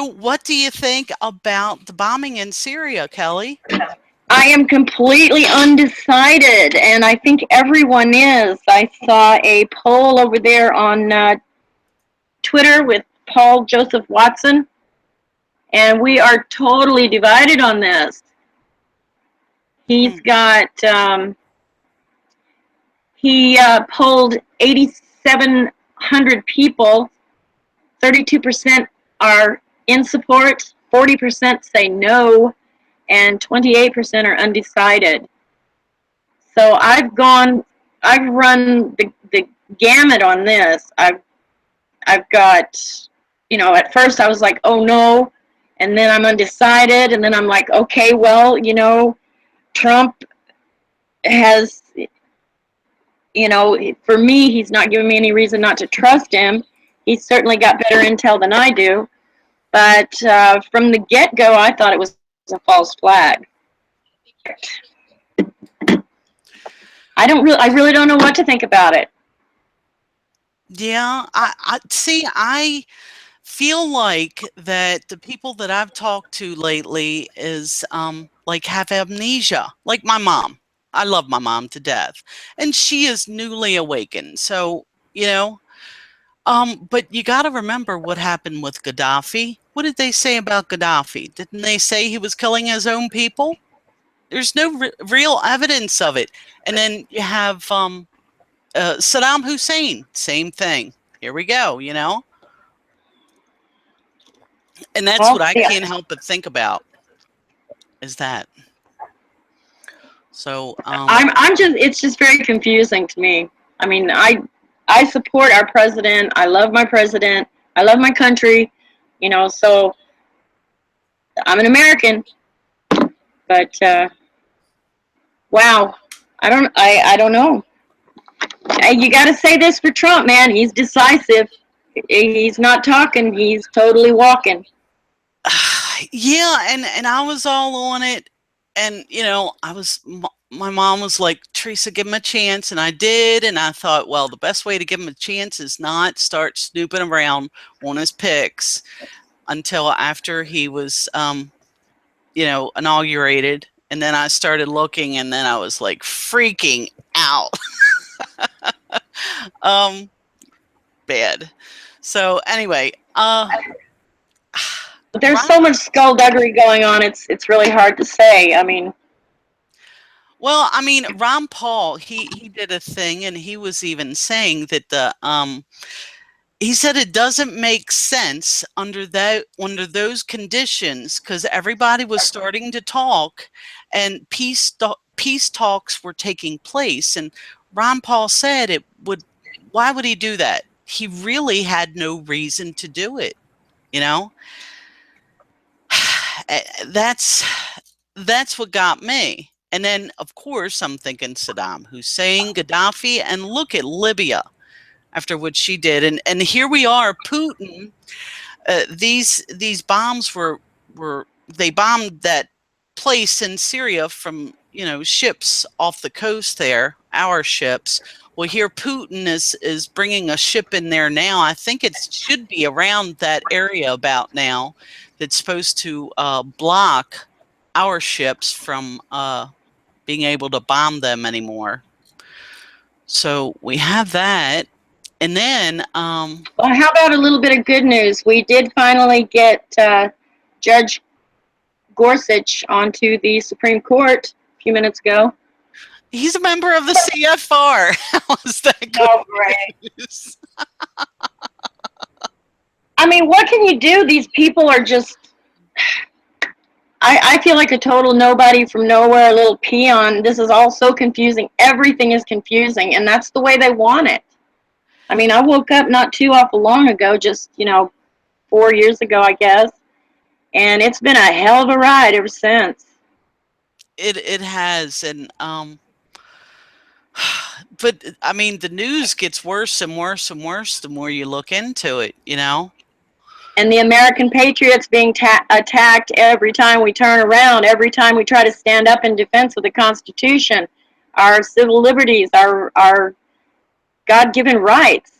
So what do you think about the bombing in Syria, Kelly? I am completely undecided, and I think everyone is. I saw a poll over there on Twitter with Paul Joseph Watson, and we are totally divided on this. He's got, he polled 8,700 people. 32% are in support, 40% say no, and 28% are undecided. So I've run the gamut on this. I've got, at first I was like, oh no, and then I'm undecided, and then I'm like, okay, well, Trump has, for me, he's not giving me any reason not to trust him. He's certainly got better intel than I do. But from the get-go, I thought it was a false flag. I really don't know what to think about it. Yeah, I see. I feel like that the people that I've talked to lately is like have amnesia, like my mom. I love my mom to death, and she is newly awakened. So but you got to remember what happened with Gaddafi. What did they say about Gaddafi? Didn't they say he was killing his own people? There's no real evidence of it. And then you have Saddam Hussein, same thing. Here we go, And that's what I can't help but think about, is that. So it's just very confusing to me. I mean, I support our president. I love my president. I love my country. So I'm an American. But wow, I don't know. You got to say this for Trump, man. He's decisive. He's not talking. He's totally walking. Yeah, and I was all on it, and my mom was like, Teresa, give him a chance, and I did, and I thought, well, the best way to give him a chance is not start snooping around on his picks until after he was inaugurated. And then I started looking, and then I was like freaking out. Bad. So anyway, there's so much skullduggery going on. It's really hard to say. I mean, Ron Paul, he did a thing, and he was even saying that he said it doesn't make sense under those conditions, because everybody was starting to talk, and peace talks were taking place, and Ron Paul said why would he do that? He really had no reason to do it. That's what got me. And then, of course, I'm thinking Saddam Hussein, Gaddafi, and look at Libya after what she did. And here we are, Putin. These bombs they bombed that place in Syria from, ships off the coast there, our ships. Well, here Putin is bringing a ship in there now. I think it should be around that area about now, that's supposed to block our ships from being able to bomb them anymore. So we have that. And then well, how about a little bit of good news? We did finally get Judge Gorsuch onto the Supreme Court a few minutes ago. He's a member of the CFR. How is that good news? I mean, what can you do? These people are just... I feel like a total nobody from nowhere, a little peon. This is all so confusing. Everything is confusing, and that's the way they want it. I mean, I woke up not too awful long ago, just, 4 years ago, I guess, and it's been a hell of a ride ever since. It has, and but I mean, the news gets worse and worse and worse the more you look into it, And the American patriots being attacked every time we turn around, every time we try to stand up in defense of the Constitution, our civil liberties, our God-given rights.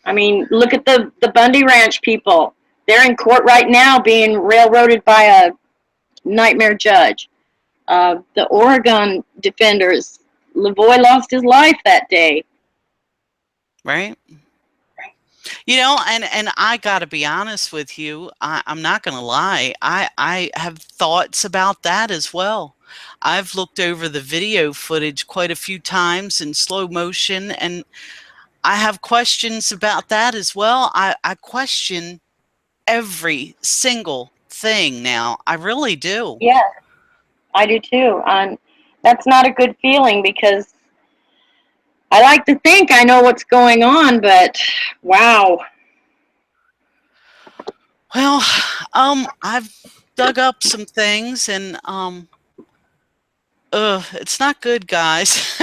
I mean, look at the Bundy Ranch people. they're in court right now being railroaded by a nightmare judge. The Oregon defenders, Lavoie lost his life that day. Right. You know, and I got to be honest with you. I'm not going to lie. I have thoughts about that as well. I've looked over the video footage quite a few times in slow motion, and I have questions about that as well. I question every single thing now. I really do. Yeah, I do too. That's not a good feeling because I like to think I know what's going on, but wow. Well, I've dug up some things, and it's not good, guys.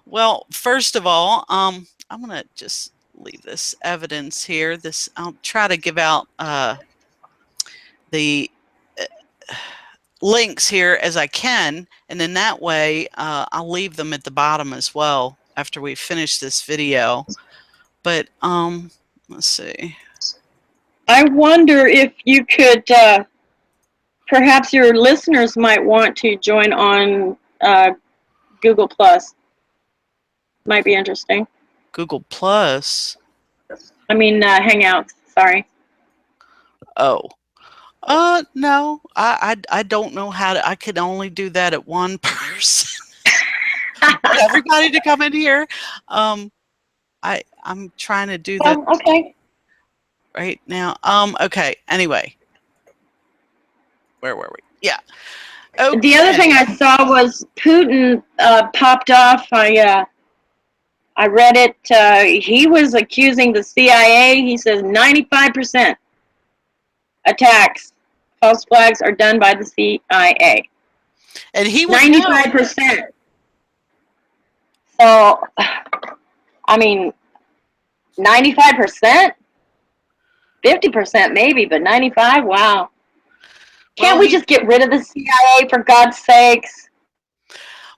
Well, first of all, I'm gonna just leave this evidence here. I'll try to give out the links here as I can, and then that way I'll leave them at the bottom as well after we finish this video. But let's see. I wonder if you could, perhaps your listeners might want to join on Google Plus. Might be interesting. Google Plus. I mean, Hangouts. Sorry. Oh. No, I don't know how to. I can only do that at one person. Everybody to come in here. I'm trying to do that. Okay. Right now. Okay. Anyway, where were we? Yeah. Okay. The other thing I saw was Putin popped off. I read it. He was accusing the CIA. He says 95% attacks, false flags are done by the CIA. And he was 95%. So, I mean, 95%, 50% maybe, but 95. Wow. Can't we just get rid of the CIA for God's sakes?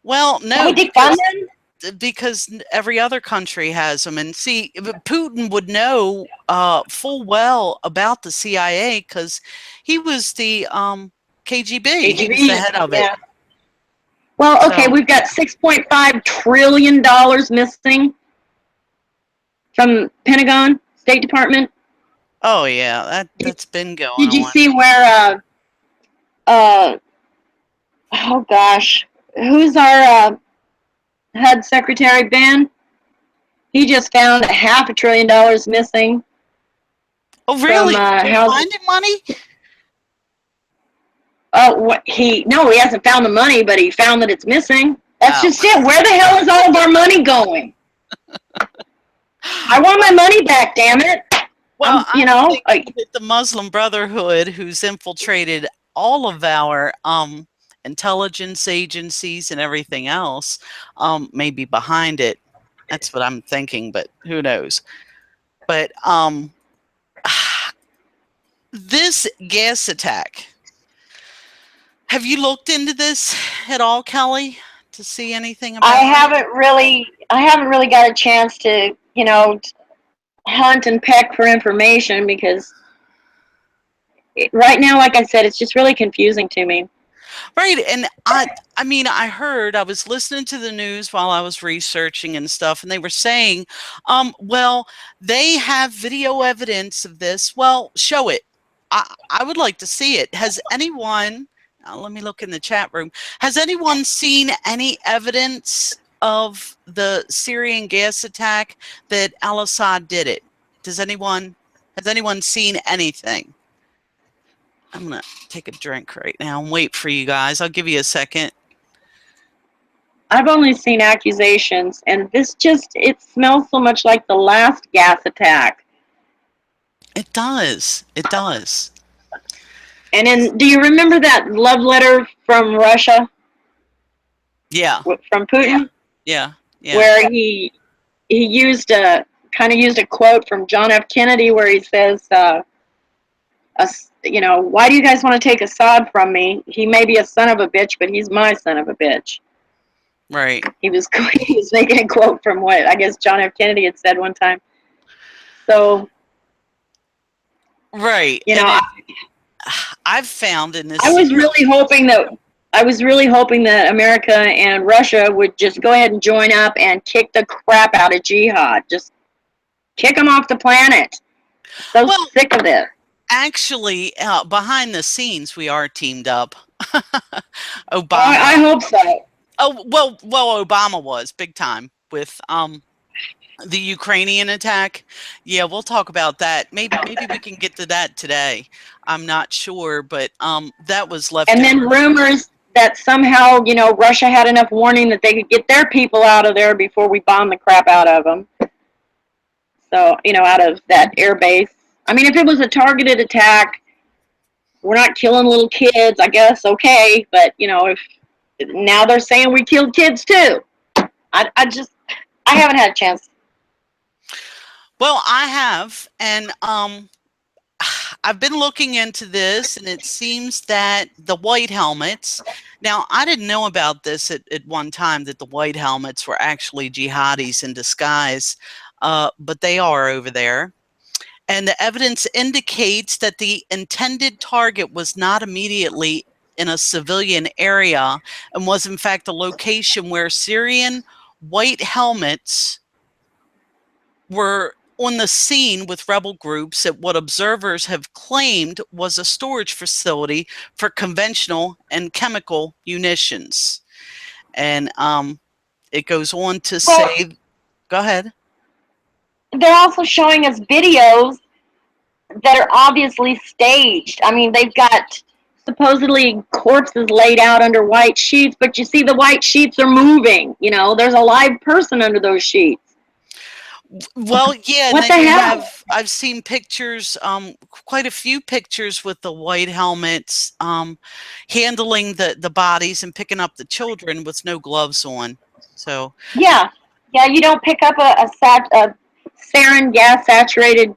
Well, no. Can we defund them? Because every other country has them. And see, Putin would know full well about the CIA because he was the KGB. He was the head of it. Well, okay, we've got $6.5 trillion missing from Pentagon, State Department. Oh, yeah, that's been going on. Did you see where, oh gosh, who's our HUD Secretary, Ben? He just found $500 billion missing. Oh, really? From, finding money? Oh, he hasn't found the money, but he found that it's missing. That's just it. Where the hell is all of our money going? I want my money back, damn it. Well, the Muslim Brotherhood, who's infiltrated all of our intelligence agencies and everything else, may be behind it. That's what I'm thinking, but who knows? But this gas attack. Have you looked into this at all, Kelly, to see anything about it? I haven't really got a chance to, hunt and peck for information because right now, like I said, it's just really confusing to me. Right. And I was listening to the news while I was researching and stuff, and they were saying, well, they have video evidence of this. Well, show it. I would like to see it. Has anyone... let me look in the chat room. Has anyone seen any evidence of the Syrian gas attack that al-Assad did it? Has anyone seen anything? I'm going to take a drink right now and wait for you guys. I'll give you a second. I've only seen accusations, and it smells so much like the last gas attack. It does. It does. And then, do you remember that love letter from Russia? Yeah. From Putin? Yeah. Where he used a quote from John F. Kennedy where he says, why do you guys want to take Assad from me? He may be a son of a bitch, but he's my son of a bitch. Right. He was making a quote from what I guess John F. Kennedy had said one time. So Right. You And know, I've found in I this was really hoping that America and Russia would just go ahead and join up and kick the crap out of jihad. Just kick them off the planet. So well, sick of this. actually, behind the scenes, we are teamed up. I Obama. hope so. Oh, well, Obama was big time with the Ukrainian attack. Yeah, we'll talk about that. Maybe we can get to that today. I'm not sure, but that was And then leftover. rumors that somehow, Russia had enough warning that they could get their people out of there before we bomb the crap out of them. So, out of that air base. I mean, if it was a targeted attack, we're not killing little kids, I guess, okay. But, if now they're saying we killed kids too. I haven't had a chance. Well, I have, and I've been looking into this, and it seems that the white helmets. Now, I didn't know about this at one time, that the white helmets were actually jihadis in disguise, but they are over there. And the evidence indicates that the intended target was not immediately in a civilian area and was, in fact, a location where Syrian white helmets were on the scene with rebel groups at what observers have claimed was a storage facility for conventional and chemical munitions. And it goes on to say, go ahead. They're also showing us videos that are obviously staged. I mean, they've got supposedly corpses laid out under white sheets, but you see the white sheets are moving. There's a live person under those sheets. Well, yeah, and What then the you hell? I've seen pictures, quite a few pictures with the white helmets, handling the bodies and picking up the children with no gloves on. So, Yeah, you don't pick up a sarin gas saturated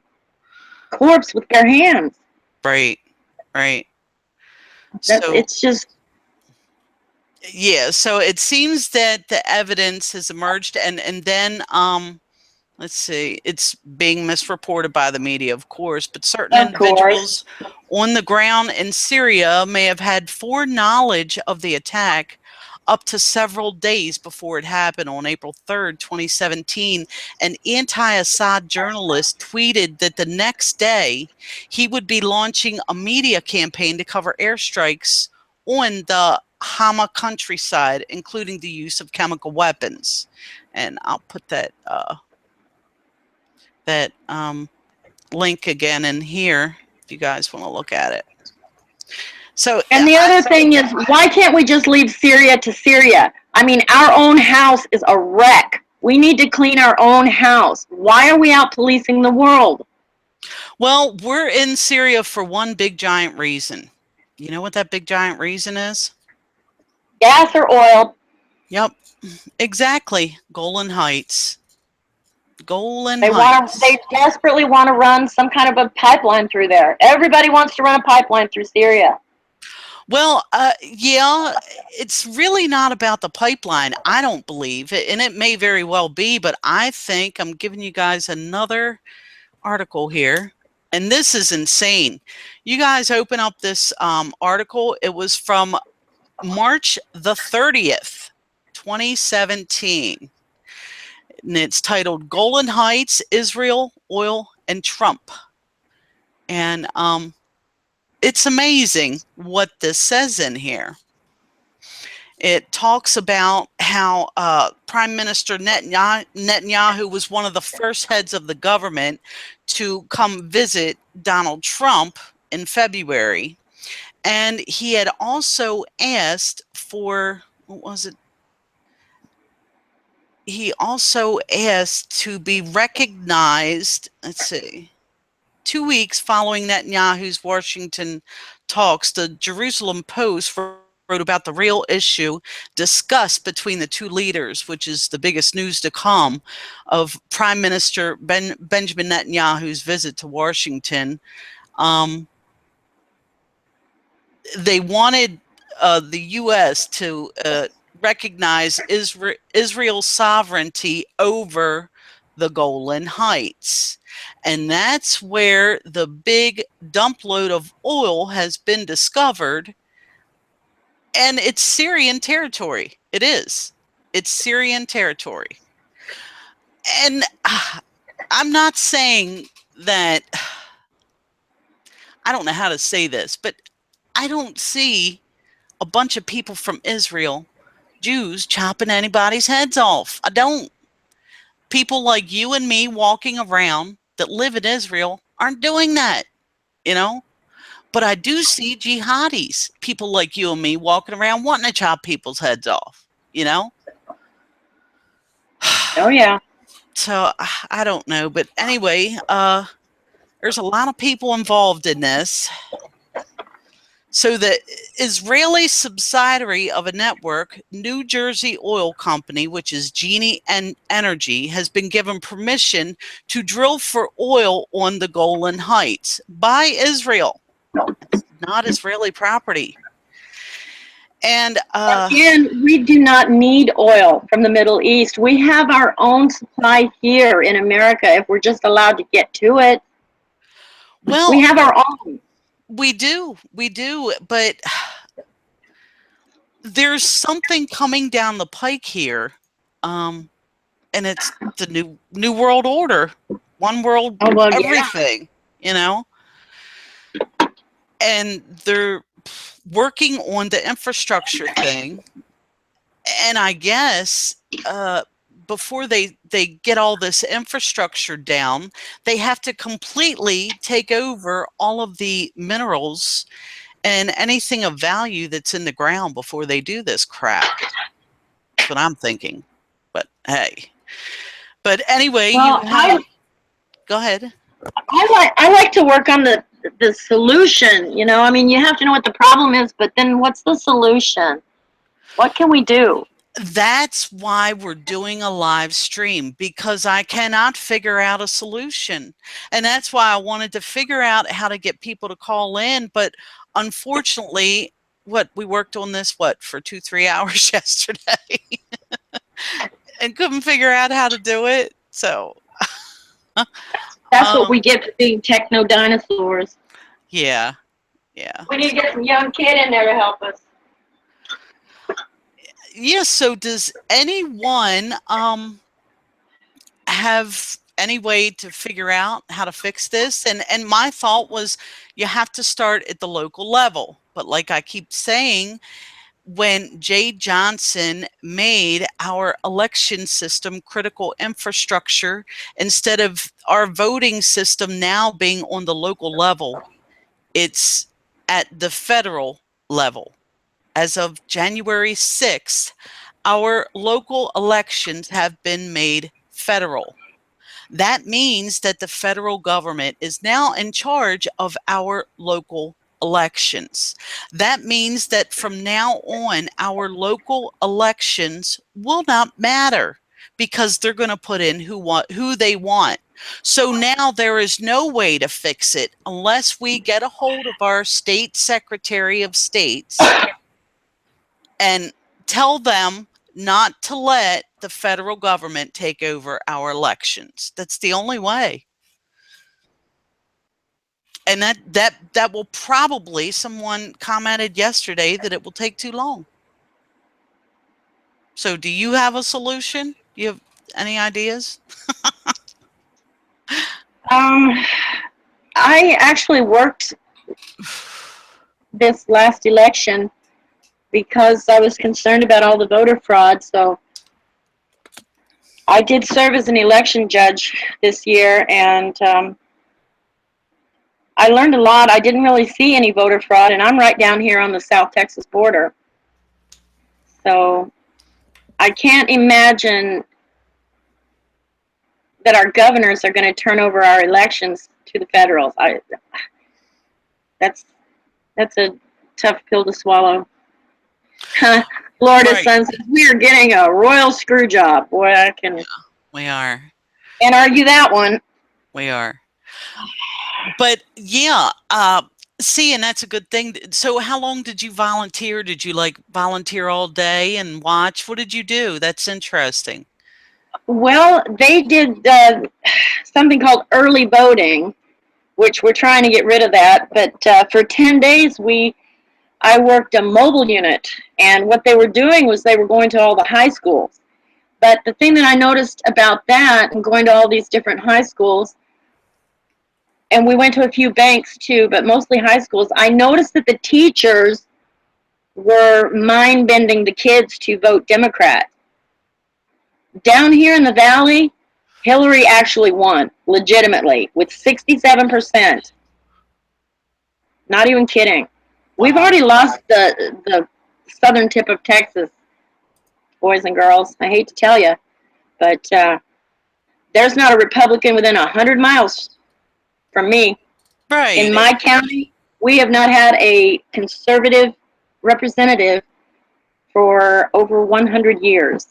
corpse with their hands. right, right. That So, it's just yeah, so it seems that the evidence has emerged, and then let's see, it's being misreported by the media, of course, but certain of course. individuals on the ground in Syria may have had foreknowledge of the attack up to several days before it happened on April 3rd, 2017. An anti-Assad journalist tweeted that the next day he would be launching a media campaign to cover airstrikes on the Hama countryside, including the use of chemical weapons. And I'll put that link again in here if you guys want to look at it. So, And the other thing is, why can't we just leave Syria to Syria? I mean, our own house is a wreck. We need to clean our own house. Why are we out policing the world? well, we're in Syria for one big giant reason. You know what that big giant reason is? Gas or oil? Yep, exactly. Golan Heights. Golan They Heights. desperately want to run some kind of a pipeline through there. Everybody wants to run a pipeline through Syria. Well, yeah, it's really not about the pipeline, I don't believe, and it may very well be, but I think I'm giving you guys another article here, and this is insane. You guys open up this article. It was from March the 30th, 2017, and it's titled Golan Heights, Israel, Oil, and Trump. And it's amazing what this says in here. It talks about how Prime Minister Netanyahu was one of the first heads of the government to come visit Donald Trump in February. And he had also asked for, what was it? He also asked to be recognized, let's see, 2 weeks following Netanyahu's Washington talks, the Jerusalem Post wrote about the real issue discussed between the two leaders, which is the biggest news to come, of Prime Minister Benjamin Netanyahu's visit to Washington. They wanted the U.S. to recognize Israel's sovereignty over the Golan Heights. And that's where the big dump load of oil has been discovered. And it's Syrian territory. It is. It's Syrian territory. And I'm not saying that, I don't know how to say this, but I don't see a bunch of people from Israel, Jews, chopping anybody's heads off. I don't. People like you and me walking around that live in Israel aren't doing that, you know? But I do see jihadis, people like you and me walking around wanting to chop people's heads off, you know? Oh, yeah. So I don't know. But anyway, there's a lot of people involved in this. So the Israeli subsidiary of a network, New Jersey Oil Company, which is Genie Energy, has been given permission to drill for oil on the Golan Heights by Israel. It's not Israeli property. And again, we do not need oil from the Middle East. We have our own supply here in America if we're just allowed to get to it. Well, we have our own. We do, but there's something coming down the pike here, and it's the new world order, one world, everything, you know. And they're working on the infrastructure thing, and I guess before they get all this infrastructure down, they have to completely take over all of the minerals and anything of value that's in the ground before they do this crap. That's what I'm thinking. But hey. But anyway, well, go ahead. I like to work on the solution, you know. I mean, you have to know what the problem is, but then what's the solution? What can we do? That's why we're doing a live stream, because I cannot figure out a solution. And that's why I wanted to figure out how to get people to call in. But unfortunately, we worked on this, for 2-3 hours yesterday and couldn't figure out how to do it. So that's what we get for being techno dinosaurs. Yeah. We need to get some young kid in there to help us. Yeah, so does anyone have any way to figure out how to fix this? And my thought was, you have to start at the local level. But like I keep saying, when Jay Johnson made our election system critical infrastructure, instead of our voting system now being on the local level, it's at the federal level. As of January 6th, our local elections have been made federal. That means that the federal government is now in charge of our local elections. That means that from now on, our local elections will not matter, because they're going to put in who they want. So now there is no way to fix it unless we get a hold of our state secretary of states and tell them not to let the federal government take over our elections. That's the only way. And that will probably, someone commented yesterday that it will take too long. So do you have a solution? Do you have any ideas? I actually worked this last election because I was concerned about all the voter fraud. So I did serve as an election judge this year, and I learned a lot. I didn't really see any voter fraud, and I'm right down here on the South Texas border. So I can't imagine that our governors are going to turn over our elections to the federals. That's a tough pill to swallow. Florida Sun says we are getting a royal screw job. Boy, we are. Can't argue that one. We are. But yeah, see, and that's a good thing. So how long did you volunteer? Did you volunteer all day and watch? What did you do? That's interesting. Well, they did something called early voting, which we're trying to get rid of that. But for 10 days, I worked a mobile unit, and what they were doing was they were going to all the high schools. But the thing that I noticed about that and going to all these different high schools, and we went to a few banks too, but mostly high schools, I noticed that the teachers were mind bending the kids to vote Democrat. Down here in the valley, Hillary actually won legitimately with 67%. Not even kidding. We've Wow. already lost the southern tip of Texas, boys and girls. I hate to tell you, but there's not a Republican within 100 miles from me. In Right. my county, we have not had a conservative representative for over 100 years.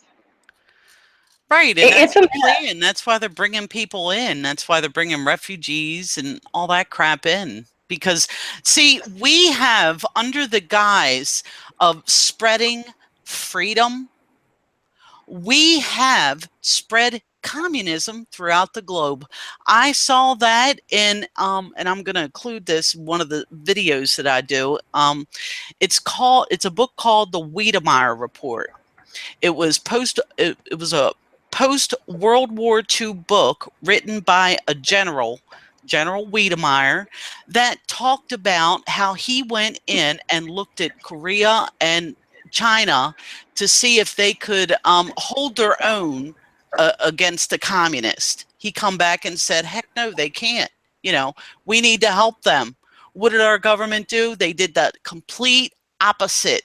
Right, and It's that's a the mess. plan. That's why they're bringing people in. That's why they're bringing refugees and all that crap in. Because, see, we have, under the guise of spreading freedom, we have spread communism throughout the globe. I saw that in, and I'm going to include this in one of the videos that I do. It's a book called the Wiedemeyer Report. It was a post World War II book written by a general, General Wiedemeyer, that talked about how he went in and looked at Korea and China to see if they could hold their own against the communists. He come back and said, heck no, they can't. You know, we need to help them. What did our government do? They did the complete opposite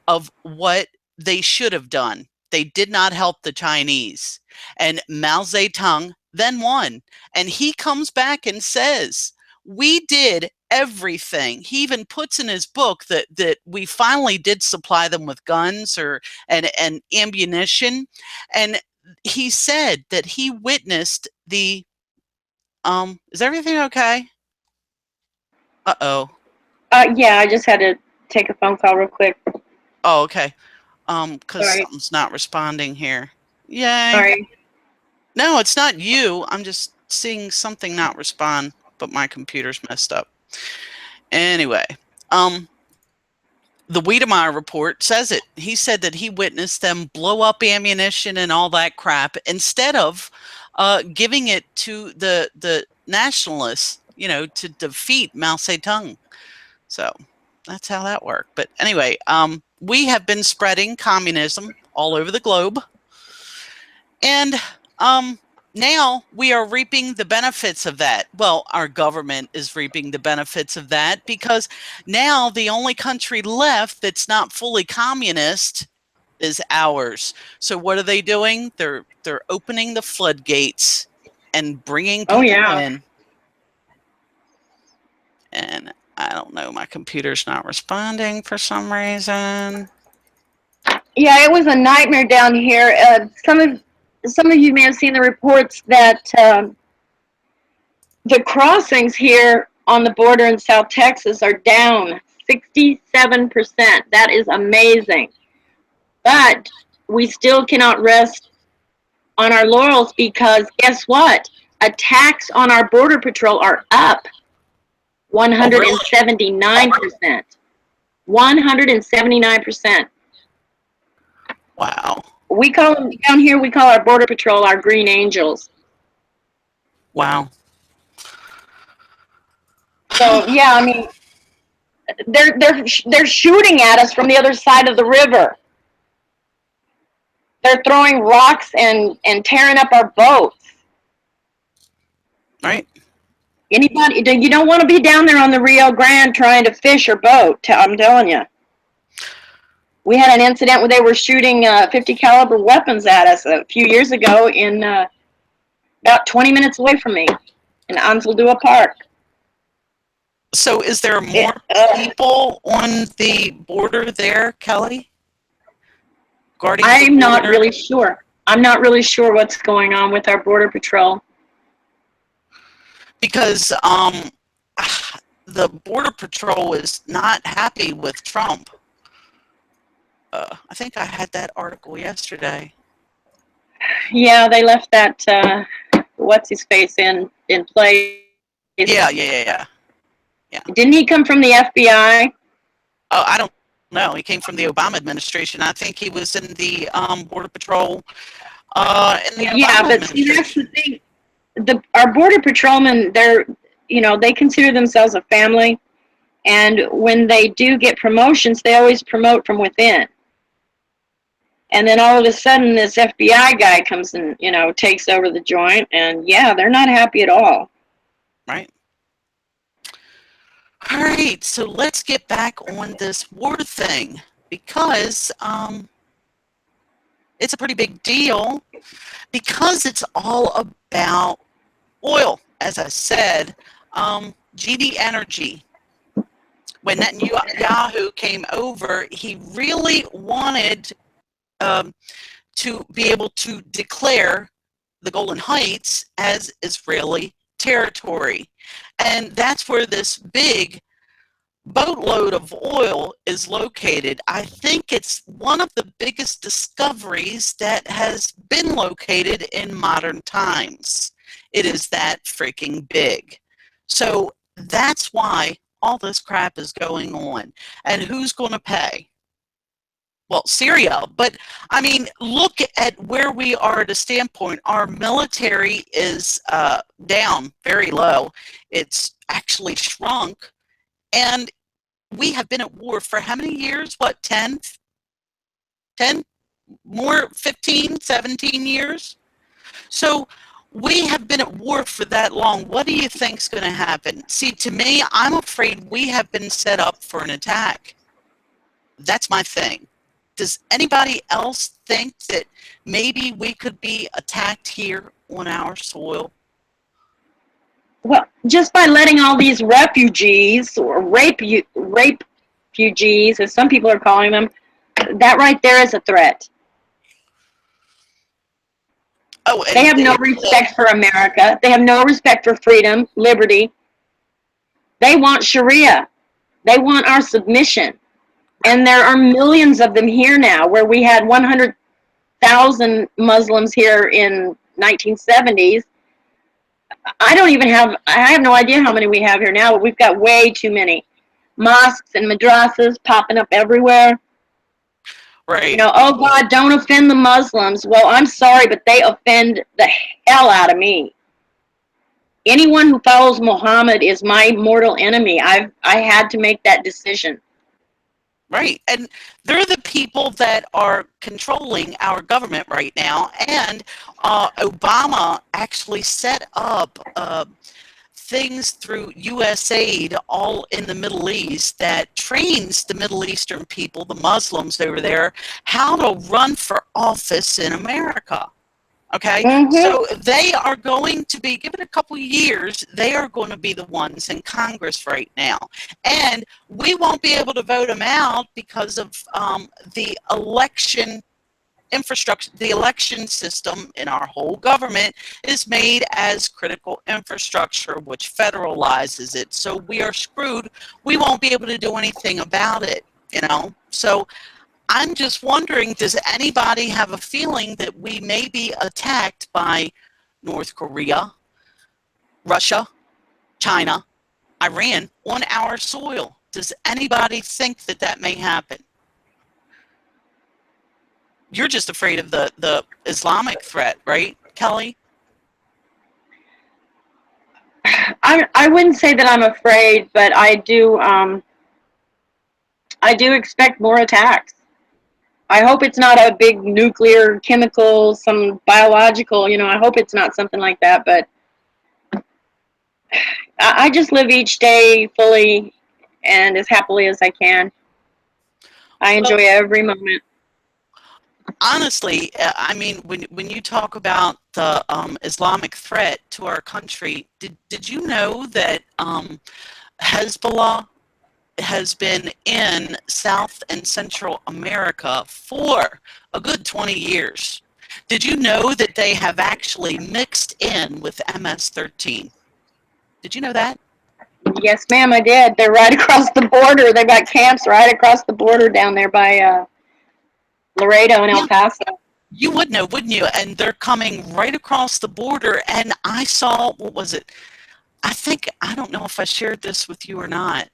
of what they should have done. They did not help the Chinese. And Mao Zedong then won. And he comes back and says, we did everything. He even puts in his book that we finally did supply them with guns and ammunition. And he said that he witnessed the is everything okay? Uh-oh. Yeah, I just had to take a phone call real quick. Oh, okay. Because Sorry. something's not responding here. Yay. Sorry. No, it's not you. I'm just seeing something not respond, but my computer's messed up. Anyway, um, the Wiedemeyer report says it. He said that he witnessed them blow up ammunition and all that crap instead of giving it to the nationalists, you know, to defeat Mao Zedong. So that's how that worked. But anyway, we have been spreading communism all over the globe. And now we are reaping the benefits of that. Well, our government is reaping the benefits of that because now the only country left that's not fully communist is ours. So what are they doing? They're opening the floodgates and bringing Oh people yeah. in. And I don't know, my computer's not responding for some reason. Yeah, it was a nightmare down here. Some of you may have seen the reports that the crossings here on the border in South Texas are down 67%. That is amazing. But we still cannot rest on our laurels because guess what? Attacks on our border patrol are up Oh, really? 179%. 179%. Wow. We call them down here. We call our border patrol our green angels. Wow. So yeah, I mean, they're shooting at us from the other side of the river. They're throwing rocks and tearing up our boats. Right? Anybody, you don't want to be down there on the Rio Grande trying to fish or boat. I'm telling you. We had an incident where they were shooting 50 caliber weapons at us a few years ago in about 20 minutes away from me in Anzaldúa Park. So is there more people on the border there, Kelly? Guarding the I'm not border? really sure. I'm not really sure what's going on with our border patrol. Because the border patrol is not happy with Trump. I think I had that article yesterday. Yeah, they left that what's his face in place. Yeah. Didn't he come from the FBI? Oh, I don't know. He came from the Obama administration. I think he was in the Border Patrol in the Yeah, Obama but see, that's the administration. thing. Our border patrolmen, they consider themselves a family, and when they do get promotions, they always promote from within. And then all of a sudden, this FBI guy comes and takes over the joint, and yeah, they're not happy at all. Right. All right. So let's get back on this war thing because it's a pretty big deal because it's all about oil. As I said, GD Energy. When Netanyahu came over, he really wanted um, to be able to declare the Golan Heights as Israeli territory. And that's where this big boatload of oil is located. I think it's one of the biggest discoveries that has been located in modern times. It is that freaking big. So that's why all this crap is going on. And who's going to pay? Well, Syria, but I mean, look at where we are at a standpoint. Our military is down very low. It's actually shrunk. And we have been at war for how many years? What, 10? 10? More, 15, 17 years? So we have been at war for that long. What do you think is going to happen? See, to me, I'm afraid we have been set up for an attack. That's my thing. Does anybody else think that maybe we could be attacked here on our soil? Well, just by letting all these refugees or refugees, as some people are calling them, that right there is a threat. Oh, They and have no respect for America. They have no respect for freedom, liberty. They want Sharia. They want our submission. And there are millions of them here now, where we had 100,000 Muslims here in 1970s. I have no idea how many we have here now, but we've got way too many. Mosques and madrasas popping up everywhere. right. Oh God, don't offend the Muslims. Well, I'm sorry, but they offend the hell out of me. Anyone who follows Muhammad is my mortal enemy. I had to make that decision. Right. And they're the people that are controlling our government right now. And Obama actually set up things through USAID all in the Middle East that trains the Middle Eastern people, the Muslims over there, how to run for office in America. Okay, so they are going to be, give it a couple years, they are going to be the ones in Congress right now. And we won't be able to vote them out because of the election infrastructure. The election system in our whole government is made as critical infrastructure, which federalizes it. So we are screwed. We won't be able to do anything about it, So I'm just wondering, does anybody have a feeling that we may be attacked by North Korea, Russia, China, Iran on our soil? Does anybody think that that may happen? You're just afraid of the Islamic threat, right, Kelly? I wouldn't say that I'm afraid, but I do expect more attacks. I hope it's not a big nuclear, chemical, some biological, I hope it's not something like that, but I just live each day fully and as happily as I can. I enjoy Well, every moment. honestly, I mean, when you talk about the Islamic threat to our country, did you know that Hezbollah has been in South and Central America for a good 20 years? Did you know that they have actually mixed in with MS-13? Did you know that? Yes, ma'am, I did. They're right across the border. They've got camps right across the border down there by Laredo and El Yeah. Paso. You would know, wouldn't you? And they're coming right across the border. And I saw, what was it? I don't know if I shared this with you or not,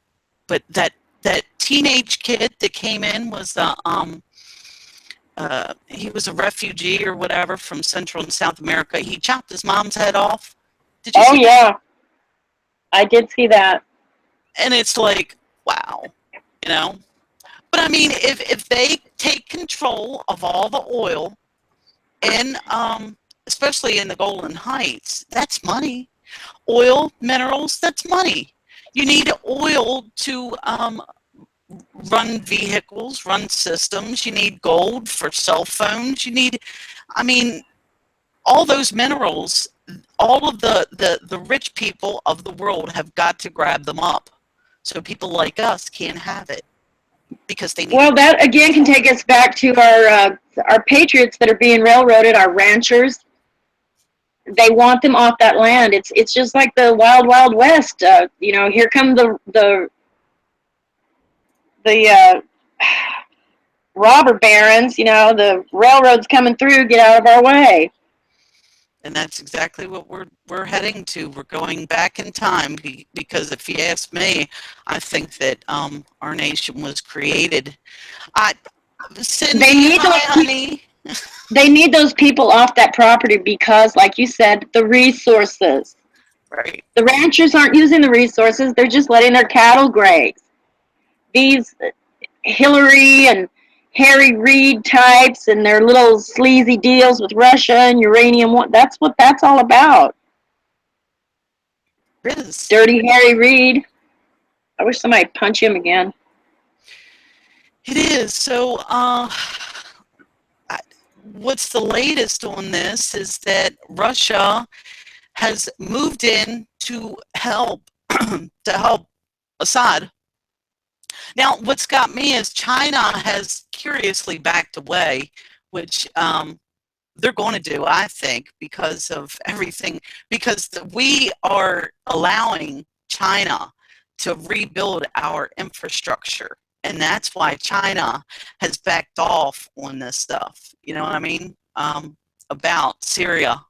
but that teenage kid that came in was he was a refugee or whatever from Central and South America. He chopped his mom's head off. Did you Oh see that? yeah, I did see that. And it's like, wow, you know. But I mean, if they take control of all the oil, and especially in the Golan Heights, that's money. Oil, minerals, that's money. You need oil to run vehicles, run systems. You need gold for cell phones. You need, I mean, all those minerals, all of the rich people of the world have got to grab them up. So people like us can't have it because they need. Well, that again can take us back to our patriots that are being railroaded, our ranchers. They want them off that land. It's just like the wild wild west. Here come the robber barons. The railroads coming through. Get out of our way. And that's exactly what we're heading to. We're going back in time because if you ask me, I think that our nation was created. Cindy, They need hi, those. honey. They need those people off that property because, like you said, the resources. Right. The ranchers aren't using the resources; they're just letting their cattle graze. These Hillary and Harry Reid types and their little sleazy deals with Russia and uranium. That's what that's all about. It is. Dirty Harry Reid. I wish somebody'd punch him again. It is. So, what's the latest on this is that Russia has moved in to help Assad. Now, what's got me is China has curiously backed away, which they're going to do, I think, because of everything, because we are allowing China to rebuild our infrastructure. And that's why China has backed off on this stuff. You know what I mean? About Syria.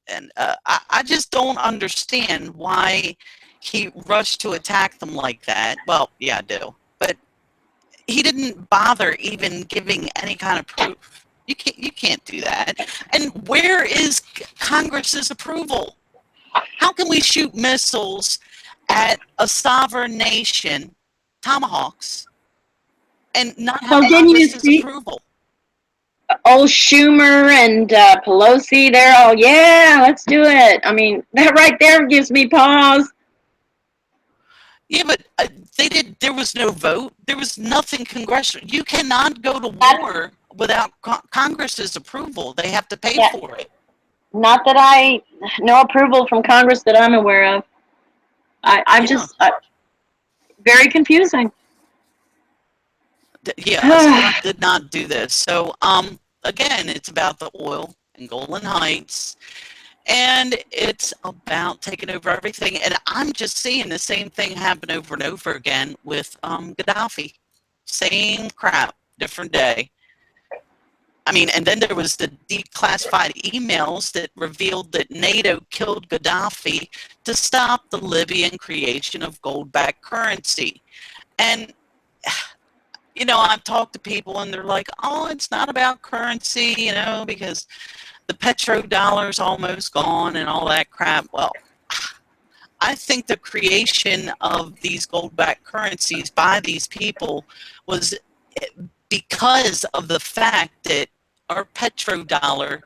And I just don't understand why he rushed to attack them like that. Well, yeah, I do. But he didn't bother even giving any kind of proof. You can't do that. And where is Congress's approval? How can we shoot missiles at a sovereign nation, tomahawks, and not have Congress's approval? Old Schumer and Pelosi, they're all, yeah, let's do it. I mean, that right there gives me pause. Yeah, but there was no vote. There was nothing congressional. You cannot go to war without Congress's approval. They have to pay for it. Not that no approval from Congress that I'm aware of. I'm just very confusing. Yeah, Assad did not do this. So, again, it's about the oil in Golan Heights, and it's about taking over everything. And I'm just seeing the same thing happen over and over again with Gaddafi. Same crap, different day. I mean, and then there was the declassified emails that revealed that NATO killed Gaddafi to stop the Libyan creation of gold-backed currency. And I've talked to people and they're like, oh, it's not about currency, because the petrodollar's almost gone and all that crap. Well, I think the creation of these gold-backed currencies by these people was because of the fact that our petrodollar,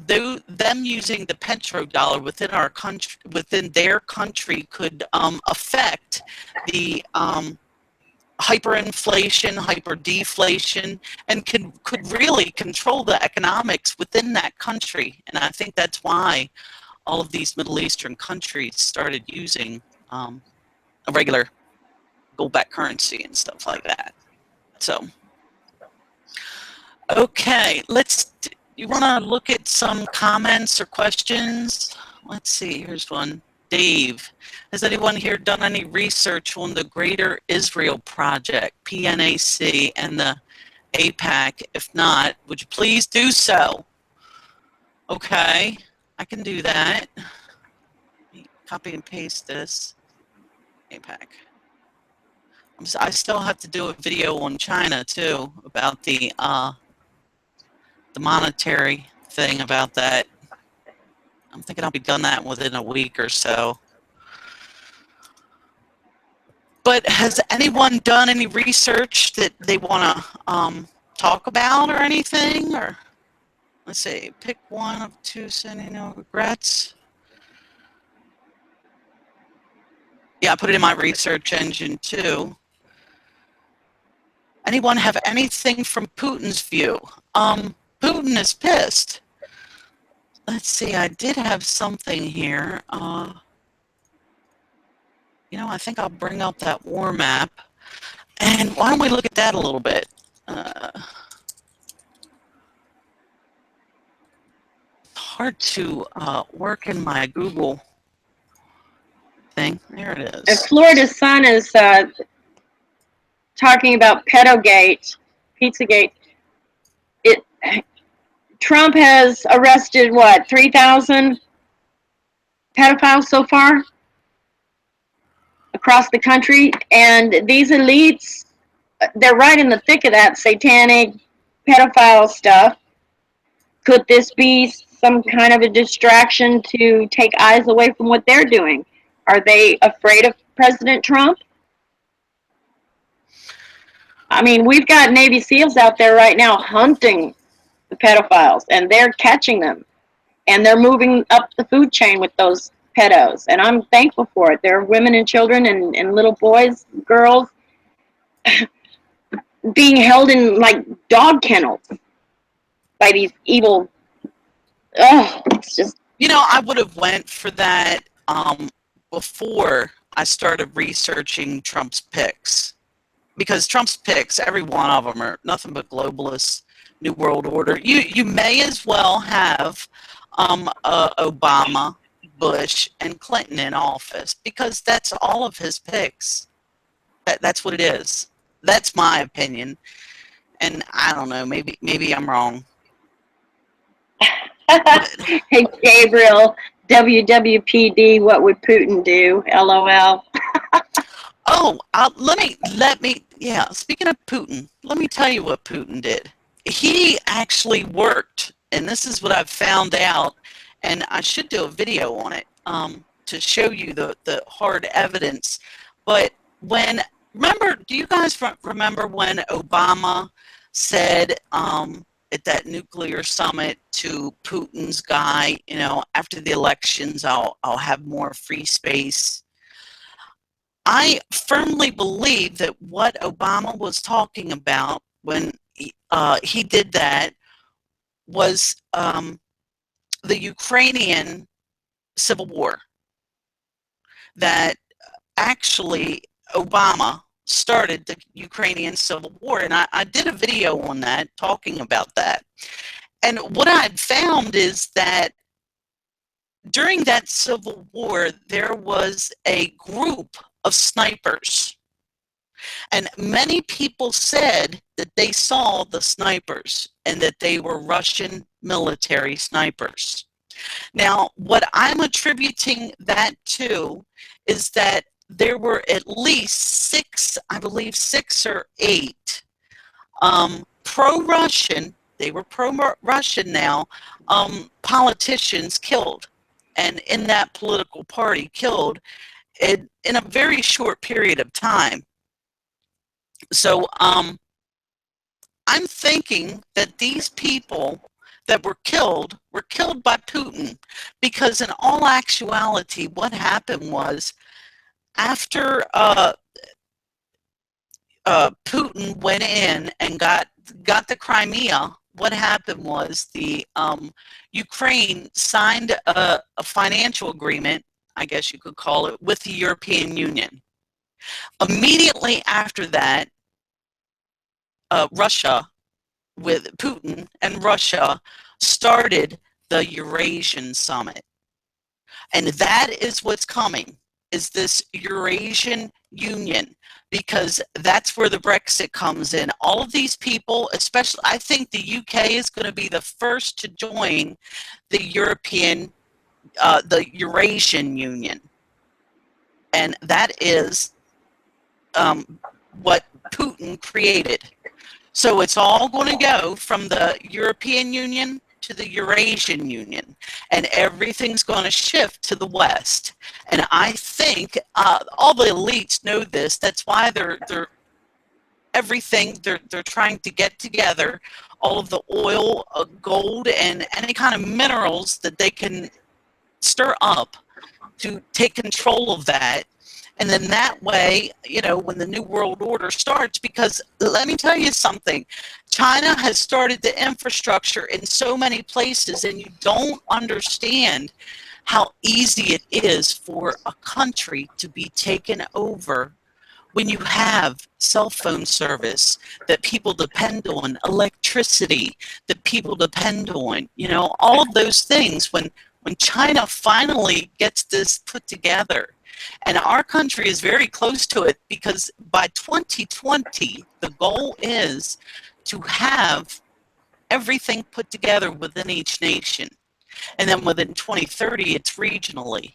them using the petrodollar within our country, within their country, could affect the hyperinflation, hyperdeflation, and could really control the economics within that country. And I think that's why all of these Middle Eastern countries started using a regular gold-backed currency and stuff like that. So, okay, you want to look at some comments or questions? Let's see, here's one. Dave, has anyone here done any research on the Greater Israel Project, PNAC, and the APAC. If not, would you please do so? Okay, I can do that. Copy and paste this. APAC. I still have to do a video on China too, about the monetary thing about that. I'm thinking I'll be done that within a week or so. But has anyone done any research that they want to talk about or anything? Or let's see, pick one of two, sending no regrets. Yeah, I put it in my research engine too. Anyone have anything from Putin's view? Putin is pissed. Let's see, I did have something here. You know, I think I'll bring up that war map. And why don't we look at that a little bit? Hard to work in my Google thing. There it is. And Florida Sun is talking about Pedogate, Pizzagate. Trump has arrested, what, 3,000 pedophiles so far across the country, and these elites, they're right in the thick of that satanic pedophile stuff. Could this be some kind of a distraction to take eyes away from what they're doing? Are they afraid of President Trump? I mean, we've got Navy SEALs out there right now hunting the pedophiles, and they're catching them, and they're moving up the food chain with those pedos, and I'm thankful for it. There are women and children and little boys, girls, being held in like dog kennels by these evil. It's just. You know, I would have went for that before I started researching Trump's picks, because Trump's picks, every one of them are nothing but globalists, New World Order. You may as well have Obama, Bush, and Clinton in office, because that's all of his picks. That's what it is. That's my opinion, and I don't know. Maybe I'm wrong. Hey, Gabriel, WWPD, what would Putin do? LOL. Oh, yeah, speaking of Putin, let me tell you what Putin did. He actually worked, and this is what I've found out, and I should do a video on it to show you the hard evidence. But do you guys remember when Obama said at that nuclear summit to Putin's guy, you know, after the elections, I'll have more free space? I firmly believe that what Obama was talking about when he did that was the Ukrainian civil war. That actually Obama started the Ukrainian civil war, and I did a video on that talking about that. And what I had found is that during that civil war, there was a group of snipers, and many people said that they saw the snipers and that they were Russian military snipers. Now, what I'm attributing that to is that there were at least six or eight pro-Russian, they were pro-Russian now, politicians killed, and in that political party killed in a very short period of time. So I'm thinking that these people that were killed by Putin, because in all actuality, what happened was, after Putin went in and got the Crimea, what happened was the Ukraine signed a financial agreement, I guess you could call it, with the European Union. Immediately after that, Russia, with Putin and Russia, started the Eurasian Summit. And that is what's coming, is this Eurasian Union. because that's where the Brexit comes in. All of these people, especially, I think the UK is going to be the first to join the the Eurasian Union. And that is what Putin created. So it's all going to go from the European Union to the Eurasian Union, and everything's going to shift to the West. And I think all the elites know this. That's why they're trying to get together all of the oil, gold, and any kind of minerals that they can stir up to take control of that. And then that way, when the New World Order starts, because let me tell you something, China has started the infrastructure in so many places, and you don't understand how easy it is for a country to be taken over when you have cell phone service that people depend on, electricity that people depend on, all of those things. When China finally gets this put together, and our country is very close to it, because by 2020, the goal is to have everything put together within each nation. And then within 2030, it's regionally.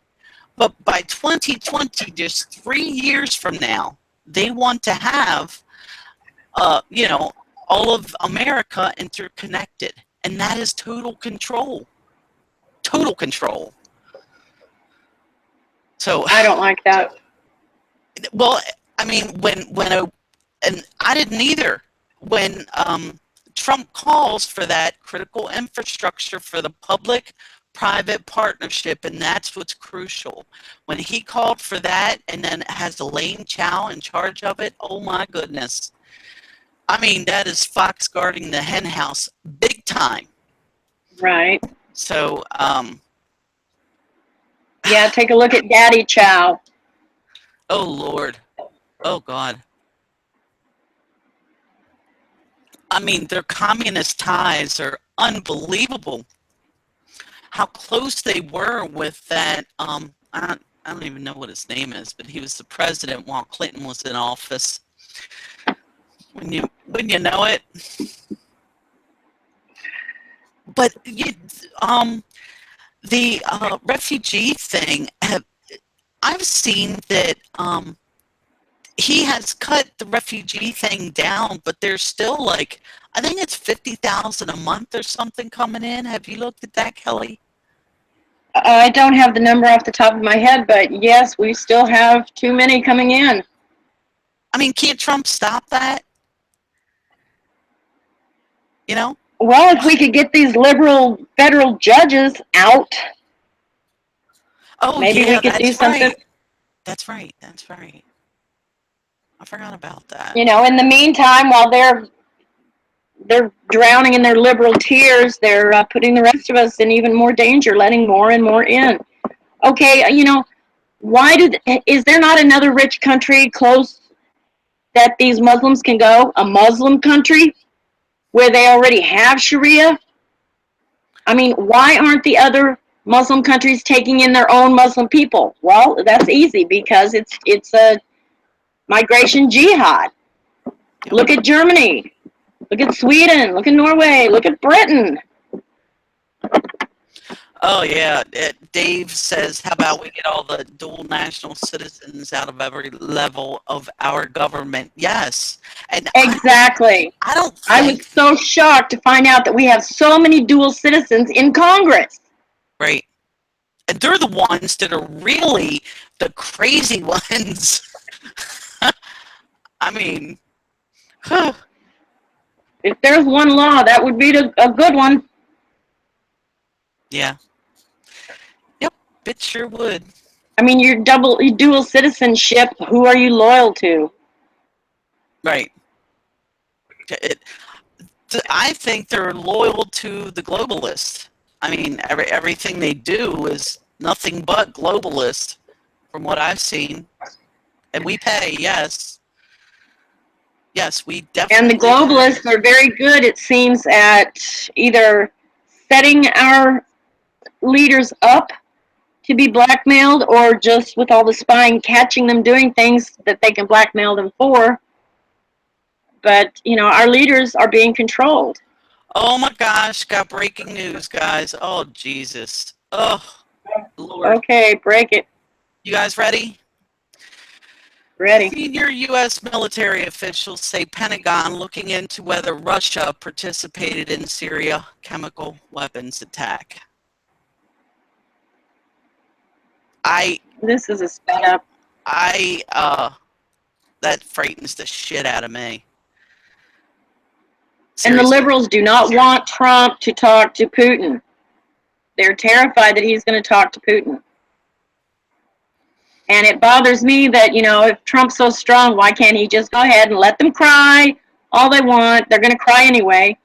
But by 2020, just 3 years from now, they want to have, all of America interconnected. And that is total control. Total control. So I don't like that. Well, I mean, and I didn't either. When Trump calls for that critical infrastructure for the public-private partnership, and that's what's crucial. When he called for that, and then has Elaine Chao in charge of it, oh my goodness. I mean, that is fox guarding the hen house, big time. Right. So, yeah, take a look at Daddy Chow. Oh, Lord. Oh, God. I mean, their communist ties are unbelievable. How close they were with that, I don't even know what his name is, but he was the president while Clinton was in office. When you know it. But the refugee thing, I've seen that he has cut the refugee thing down, but there's still I think it's 50,000 a month or something coming in. Have you looked at that, Kelly? I don't have the number off the top of my head, but yes, we still have too many coming in. I mean, can't Trump stop that? Well, if we could get these liberal federal judges out, maybe we could do something. Right. That's right. That's right. I forgot about that. In the meantime, while they're drowning in their liberal tears, they're putting the rest of us in even more danger, letting more and more in. Okay, is there not another rich country close that these Muslims can go? A Muslim country where they already have Sharia? I mean, why aren't the other Muslim countries taking in their own Muslim people? Well, that's easy, because it's a migration jihad. Look at Germany. Look at Sweden. Look at Norway. Look at Britain. Oh, yeah. Dave says, how about we get all the dual national citizens out of every level of our government? Yes. And exactly. I was so shocked to find out that we have so many dual citizens in Congress. Right. And they're the ones that are really the crazy ones. I mean, if there's one law, that would be a good one. Yeah. Yep, it sure would. I mean, your dual citizenship, who are you loyal to? Right. I think they're loyal to the globalists. I mean, everything they do is nothing but globalist, from what I've seen. And we pay, yes. Yes, we definitely. And the globalists are very good, it seems, at either setting our leaders up to be blackmailed, or just with all the spying catching them doing things that they can blackmail them for. But, our leaders are being controlled. Oh my gosh, got breaking news, guys. Oh, Jesus. Oh, Lord. Okay, break it. You guys ready? Ready. Senior U.S. military officials say Pentagon looking into whether Russia participated in Syria chemical weapons attack. This is a setup. That frightens the shit out of me. Seriously. And the liberals do not want Trump to talk to Putin. They're terrified that he's going to talk to Putin. And it bothers me that, if Trump's so strong, why can't he just go ahead and let them cry all they want? They're going to cry anyway.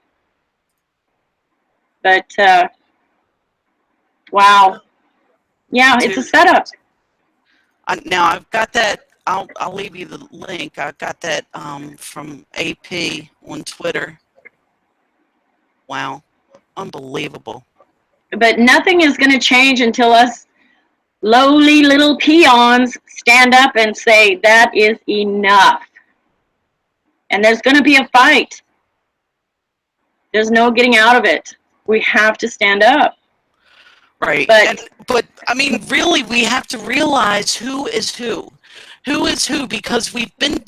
But, wow. Yeah, it's a setup. Now, I've got that. I'll leave you the link. I got that from AP on Twitter. Wow. Unbelievable. But nothing is going to change until us lowly little peons stand up and say that is enough. And there's going to be a fight. There's no getting out of it. We have to stand up. Right. But I mean, really, we have to realize who is who. Who is who, because we've been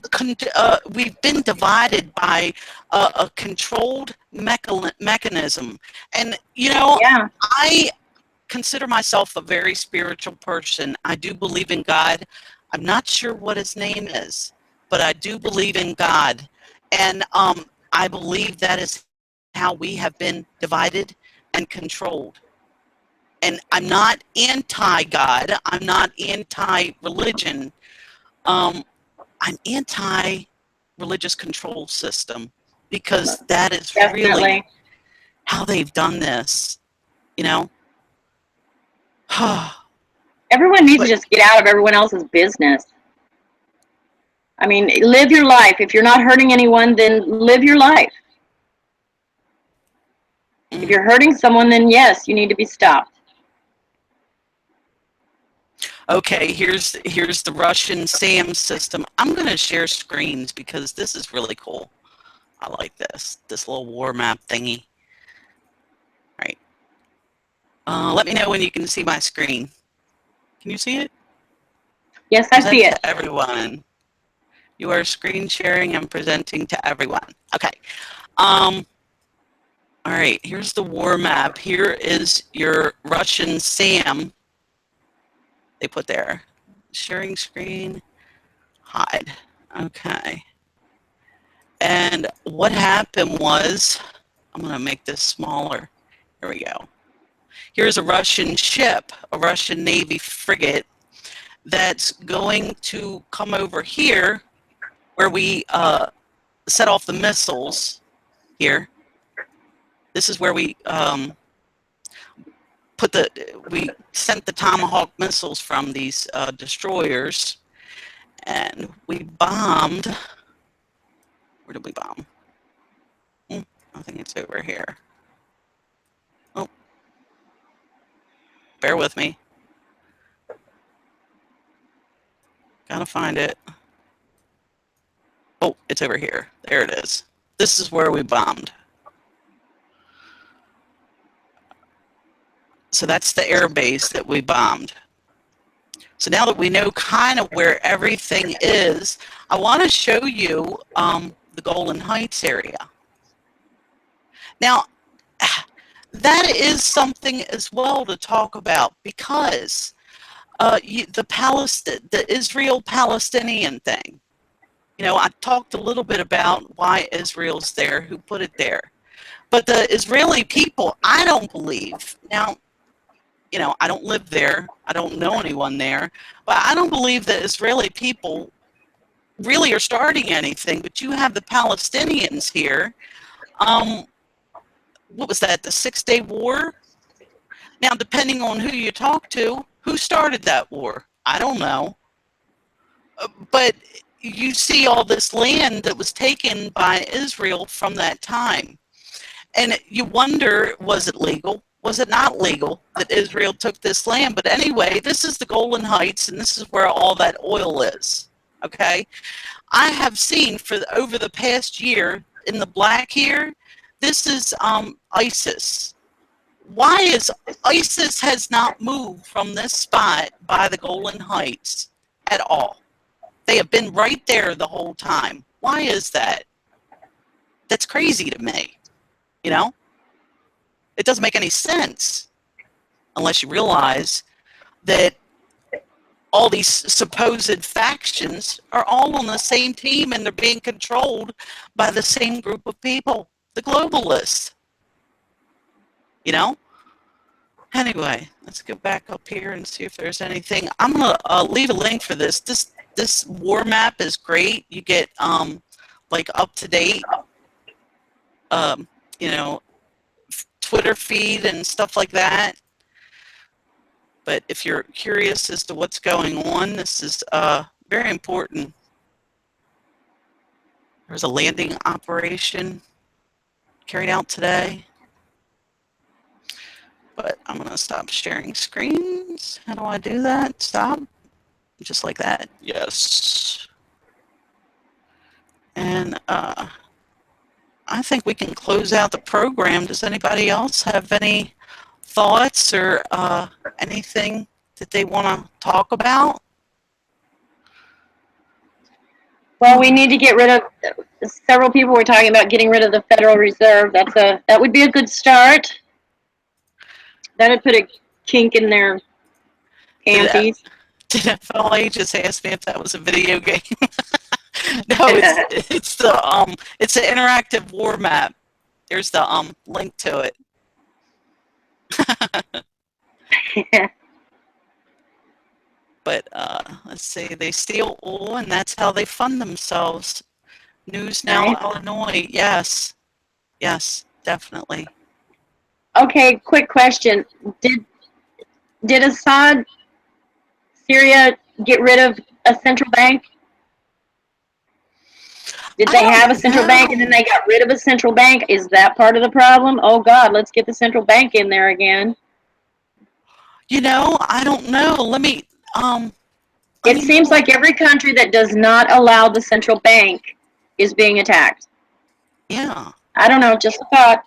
divided by a controlled mechanism. And, I consider myself a very spiritual person. I do believe in God. I'm not sure what his name is, but I do believe in God. And I believe that is how we have been divided and controlled. And I'm not anti-God. I'm not anti-religion. I'm anti-religious control system, because that is really how they've done this, Everyone needs to just get out of everyone else's business. I mean, live your life. If you're not hurting anyone, then live your life. If you're hurting someone, then yes, you need to be stopped. Okay, here's the Russian SAM system. I'm going to share screens because this is really cool. I like this little war map thingy. All right. Let me know when you can see my screen. Can you see it? Yes, I see it. To everyone. You are screen sharing and presenting to everyone. Okay. All right, here's the war map. Here is your Russian SAM. They put there. Sharing screen, hide. Okay. And what happened was, I'm going to make this smaller. Here we go. Here's a Russian ship, a Russian Navy frigate, that's going to come over here where we set off the missiles here. This is where we we sent the Tomahawk missiles from these destroyers, and we bombed. Where did we bomb? I think it's over here. Oh, bear with me. Gotta find it. Oh, it's over here. There it is. This is where we bombed. So that's the air base that we bombed. So now that we know kind of where everything is, I want to show you the Golan Heights area. Now, that is something as well to talk about, because the Israel-Palestinian thing. I talked a little bit about why Israel's there, who put it there. But the Israeli people, I don't believe. Now, I don't live there. I don't know anyone there. But I don't believe the Israeli people really are starting anything. But you have the Palestinians here. What was that, the 6-Day War? Now, depending on who you talk to, who started that war? I don't know. But you see all this land that was taken by Israel from that time. And you wonder, was it legal? Was it not legal that Israel took this land? But anyway, this is the Golan Heights, and this is where all that oil is. Okay, I have seen for over the past year in the black here. This is ISIS. Why is ISIS has not moved from this spot by the Golan Heights at all? They have been right there the whole time. Why is that? That's crazy to me. You know, it doesn't make any sense unless you realize that all these supposed factions are all on the same team and they're being controlled by the same group of people, the globalists. You know? Anyway, let's go back up here and see if there's anything. I'm going to leave a link for this. This war map is great. You get like up to date, you know, Twitter feed and stuff like that. But if you're curious as to what's going on, this is very important. There's a landing operation carried out today. But I'm going to stop sharing screens. How do I do that? Stop. Just like that. Yes. And I think we can close out the program. Does anybody else have any thoughts or anything that they want to talk about? Well, we need to get rid of. Several people were talking about getting rid of the Federal Reserve. That would be a good start. That would put a kink in their panties. Did FLA just ask me if that was a video game? No, it's the interactive war map. There's the link to it. But let's see, they steal oil and that's how they fund themselves. News Now, right. Illinois, yes, definitely. Okay, quick question: Did Assad, Syria, get rid of a central bank? Did they have a central bank and then they got rid of a central bank? Is that part of the problem? Oh God, let's get the central bank in there again. You know, I don't know. Let me. It seems like every country that does not allow the central bank is being attacked. Yeah. I don't know. Just a thought.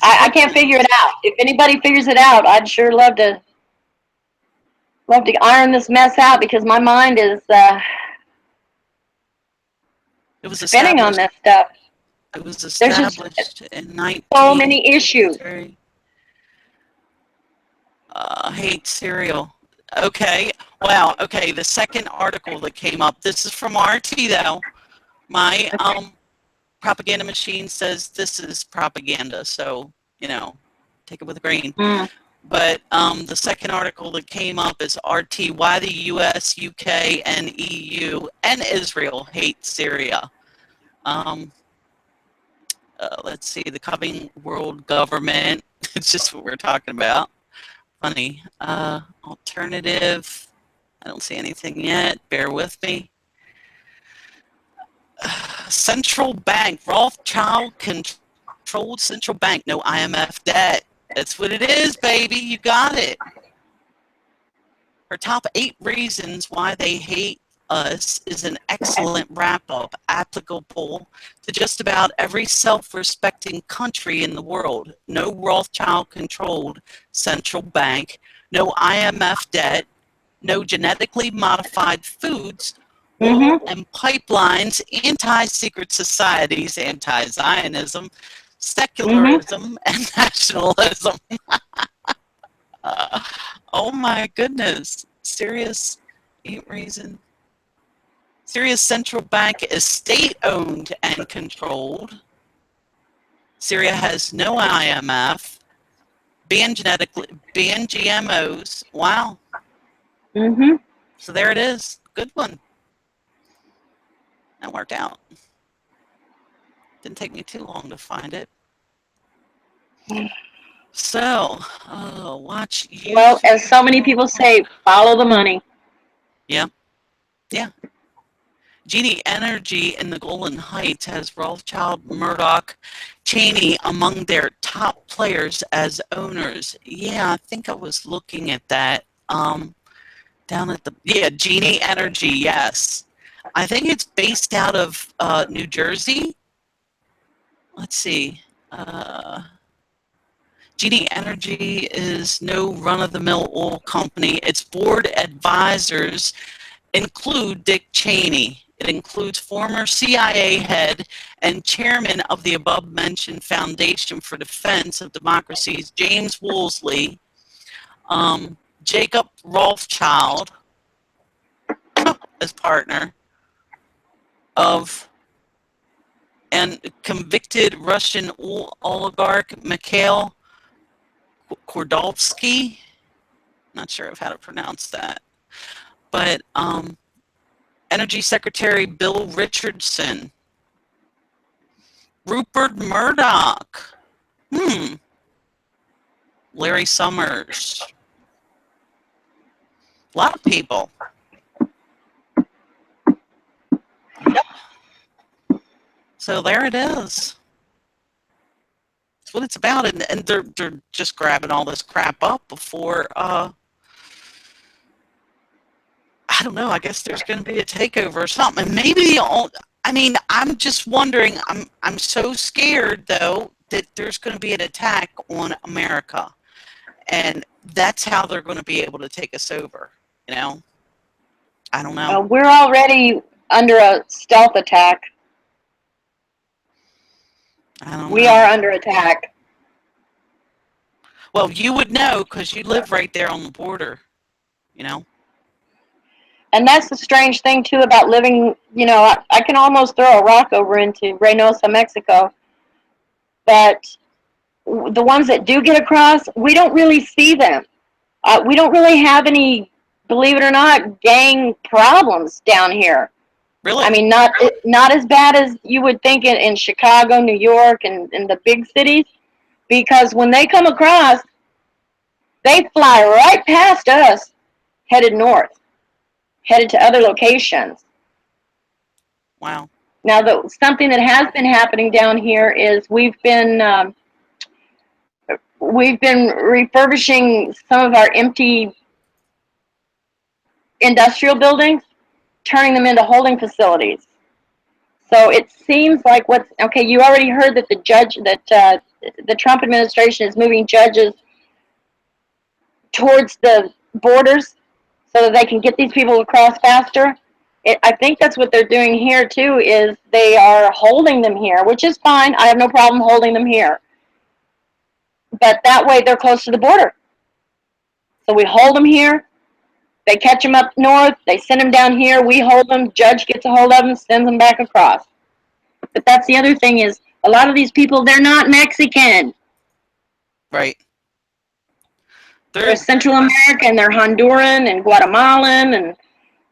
I can't figure it out. If anybody figures it out, I'd sure love to iron this mess out because my mind is spinning on this stuff. It was established in 19. So many issues. Hate cereal. Okay. Wow. Okay. The second article that came up. This is from RT though. My propaganda machine says this is propaganda, so you know, take it with a grain. But the second article that came up is RT: Why the U.S., UK, and EU and Israel hate Syria. Let's see, the coming world government. It's just what we're talking about. Funny. Alternative. I don't see anything yet. Bear with me. Central bank. Rothschild controlled central bank. No IMF debt. That's what it is, baby. You got it. Her top 8 reasons why they hate us is an excellent wrap-up applicable to just about every self-respecting country in the world. No Rothschild-controlled central bank, no IMF debt, no genetically modified foods, and pipelines, anti-secret societies, anti-Zionism, secularism, and nationalism. Oh my goodness. Serious 8 reasons. Syria's central bank is state-owned and controlled. Syria has no IMF. Ban GMOs. Wow. So there it is. Good one. That worked out. Didn't take me too long to find it. So, watch you. Well, as so many people say, follow the money. Yeah. Yeah. Genie Energy in the Golan Heights has Rothschild, Murdoch, Cheney among their top players as owners. Yeah, I think I was looking at that. Down at the, yeah, Genie Energy, yes. I think it's based out of New Jersey. Let's see. Genie Energy is no run-of-the-mill oil company. Its board advisors include Dick Cheney. It includes former CIA head and chairman of the above-mentioned Foundation for Defense of Democracies, James Woolsey, Jacob Rothschild as partner of, and convicted Russian oligarch Mikhail Kordovsky. Not sure of how to pronounce that. But Energy Secretary Bill Richardson, Rupert Murdoch, Larry Summers, a lot of people. Yep. So there it is. That's what it's about, and they're just grabbing all this crap up before. I don't know. I guess there's going to be a takeover or something. And maybe I mean, I'm just wondering. I'm so scared though that there's going to be an attack on America, and that's how they're going to be able to take us over. You know, I don't know. We're already under a stealth attack. I don't know. We are under attack. Well, you would know because you live right there on the border. You know. And that's the strange thing, too, about living, you know, I can almost throw a rock over into Reynosa, Mexico. But the ones that do get across, we don't really see them. We don't really have any, believe it or not, gang problems down here. Really? I mean, not as bad as you would think in Chicago, New York, and in the big cities. Because when they come across, they fly right past us, headed north. Headed to other locations. Wow. Now, something that has been happening down here is we've been refurbishing some of our empty industrial buildings, turning them into holding facilities. So it seems like okay. You already heard that the Trump administration is moving judges towards the borders, so that they can get these people across faster. I think that's what they're doing here, too, is they are holding them here, which is fine. I have no problem holding them here. But that way they're close to the border. So we hold them here. They catch them up north. They send them down here. We hold them. Judge gets a hold of them, sends them back across. But that's the other thing is a lot of these people, they're not Mexican. Right. They're Central American, they're Honduran and Guatemalan and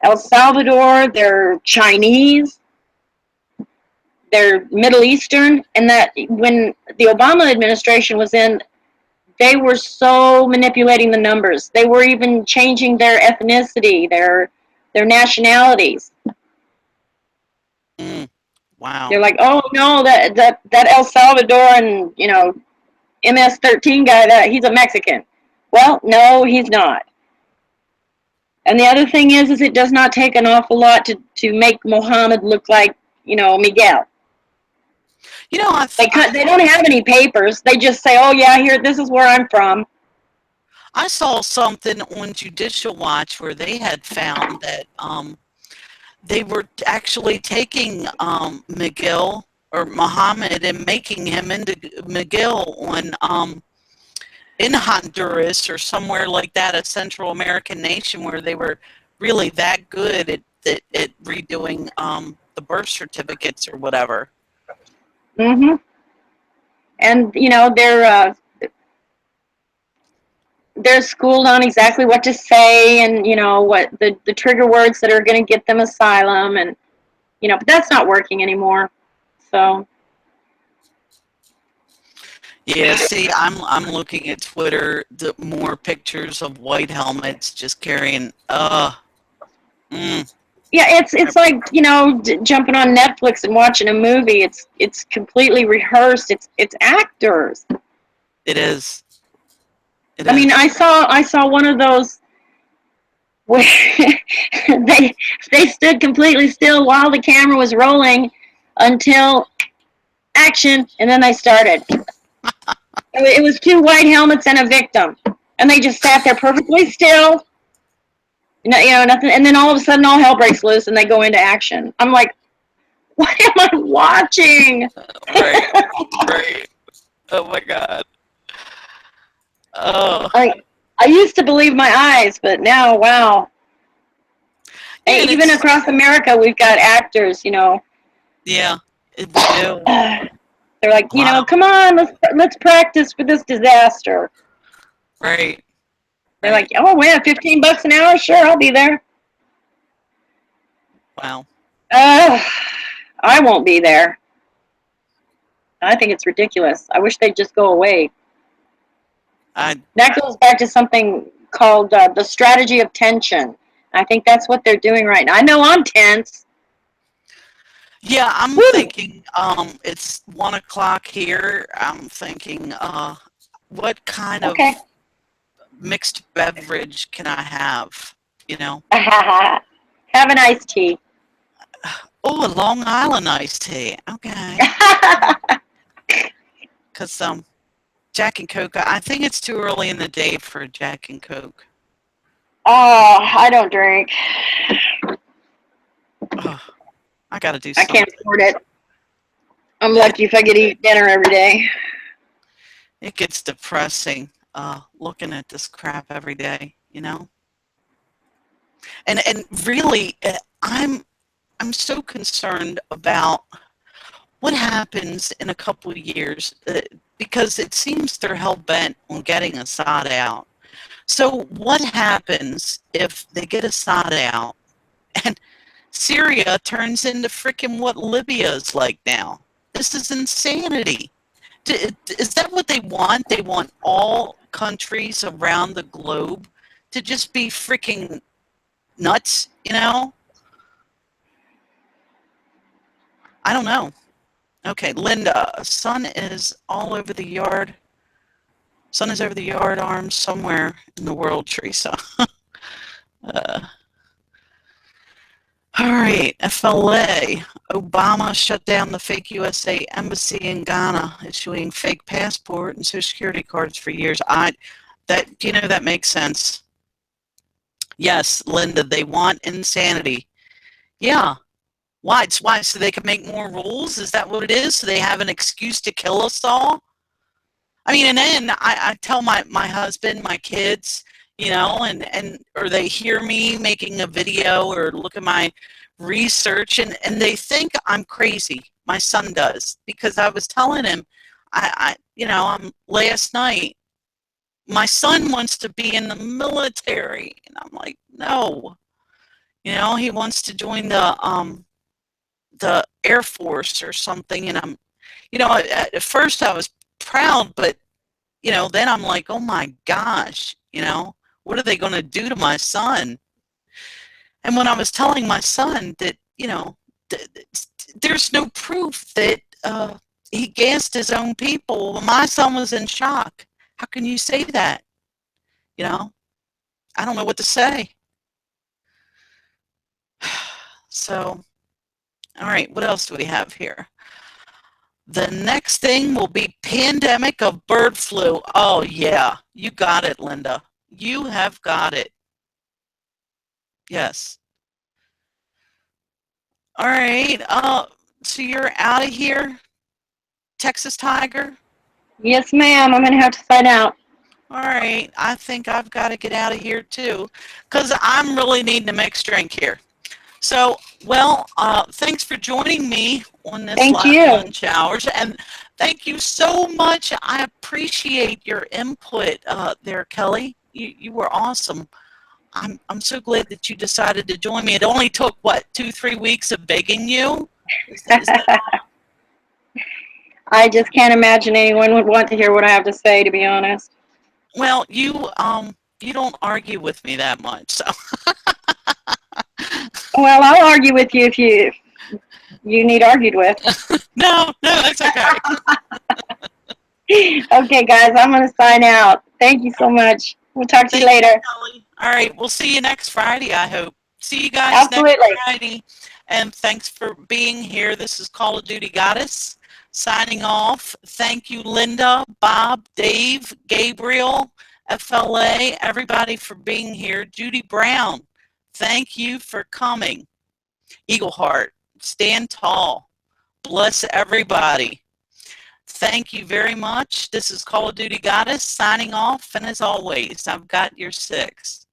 El Salvador, they're Chinese, they're Middle Eastern, and that when the Obama administration was in, they were so manipulating the numbers. They were even changing their ethnicity, their nationalities. Wow. They're like, oh no, that El Salvadoran, you know, MS-13 guy, he's a Mexican. Well, no, he's not. And the other thing is it does not take an awful lot to make Mohammed look like, you know, Miguel. You know, they don't have any papers. They just say, oh, yeah, here, this is where I'm from. I saw something on Judicial Watch where they had found that they were actually taking Miguel or Mohammed and making him into Miguel on in Honduras or somewhere like that, a Central American nation where they were really that good at redoing the birth certificates or whatever. Mm-hmm. And, you know, they're schooled on exactly what to say and, you know, what the trigger words that are going to get them asylum. And, you know, but that's not working anymore. So... Yeah, see, I'm looking at Twitter, more pictures of white helmets just carrying, Yeah, it's like, jumping on Netflix and watching a movie. It's completely rehearsed. It's actors. It is. It I mean, is. I saw one of those where they they stood completely still while the camera was rolling until action, and then they started. It was two white helmets and a victim, and they just sat there perfectly still. Nothing. And then all of a sudden, all hell breaks loose, and they go into action. I'm like, what am I watching? Right. Right. Oh my God. Oh. I used to believe my eyes, but now, wow. Yeah, and Even it's across America, we've got actors. yeah, we do. They're like, A lot of come on, let's practice for this disaster. right. They're Right. like, oh, yeah, $15 an hour, sure, I'll be there. Wow. Uh, I won't be there. I think it's ridiculous. I wish they'd just go away. I That goes back to something called the strategy of tension. I think that's what they're doing right now. I know I'm tense. yeah, I'm Woo! thinking it's 1 o'clock here. I'm thinking what kind Okay. of mixed beverage can I have? You know? Have an iced tea. Oh, a Long Island iced tea. Okay. Cuz Jack and Coke, I think it's too early in the day for a Jack and Coke. Oh, I don't drink. Oh, I got to do I can't something. afford it. I'm It, lucky if I get to eat dinner every day. it gets depressing looking at this crap every day, you know? And really I'm so concerned about what happens in a couple of years because it seems they're hell bent on getting Assad out. So what happens if they get Assad out and Syria turns into freaking what Libya is like now? This is insanity. Is that what they want? They want all countries around the globe to just be freaking nuts, you know? I don't know. Okay, Linda, sun is all over the yard. Sun is over the yard arms somewhere in the world, Teresa. uh, all right, FLA. Obama shut down the fake USA embassy in Ghana, issuing fake passport and social security cards for years. That makes sense. Yes, Linda, they want insanity. Yeah. Why? It's why so they can make more rules? Is that what it is? So they have an excuse to kill us all? I mean, and then I tell my husband, my kids, and or they hear me making a video or look at my research and they think I'm crazy. My son does because I was telling him, last night, my son wants to be in the military, and I'm like, no, he wants to join the Air Force or something, and at first I was proud, but then I'm like, oh my gosh, what are they going to do to my son? And when I was telling my son that, th- there's no proof that he gassed his own people, my son was in shock. How can you say that? You know, I don't know what to say. So, all right, what else do we have here? The next thing will be pandemic of bird flu. Oh, yeah, you got it, Linda. You have got it. Yes. All right. So you're out of here, Texas Tiger? Yes, ma'am. I'm gonna have to sign out. All right. I think I've got to get out of here too because I'm really needing a mixed drink here. So, well, thanks for joining me on this Thank you. lunch hours. And thank you so much. I appreciate your input there, Kelly. You were awesome. I'm so glad that you decided to join me. It only took, what, 2, 3 weeks of begging you? Is that, I just can't imagine anyone would want to hear what I have to say, to be honest. well, you don't argue with me that much. So Well, I'll argue with you if you need argued with. No, that's okay. Okay, guys, I'm going to sign out. Thank you so much. We'll talk to you Thank you, later. Kelly. All right, we'll see you next Friday, I hope. See you guys next Absolutely. Friday. And thanks for being here. This is Call of Duty Goddess signing off. Thank you, Linda, Bob, Dave, Gabriel, FLA, everybody for being here. Judy Brown, thank you for coming. Eagle Heart, stand tall. Bless everybody. Thank you very much. This is Call of Duty Goddess signing off. And as always, I've got your 6.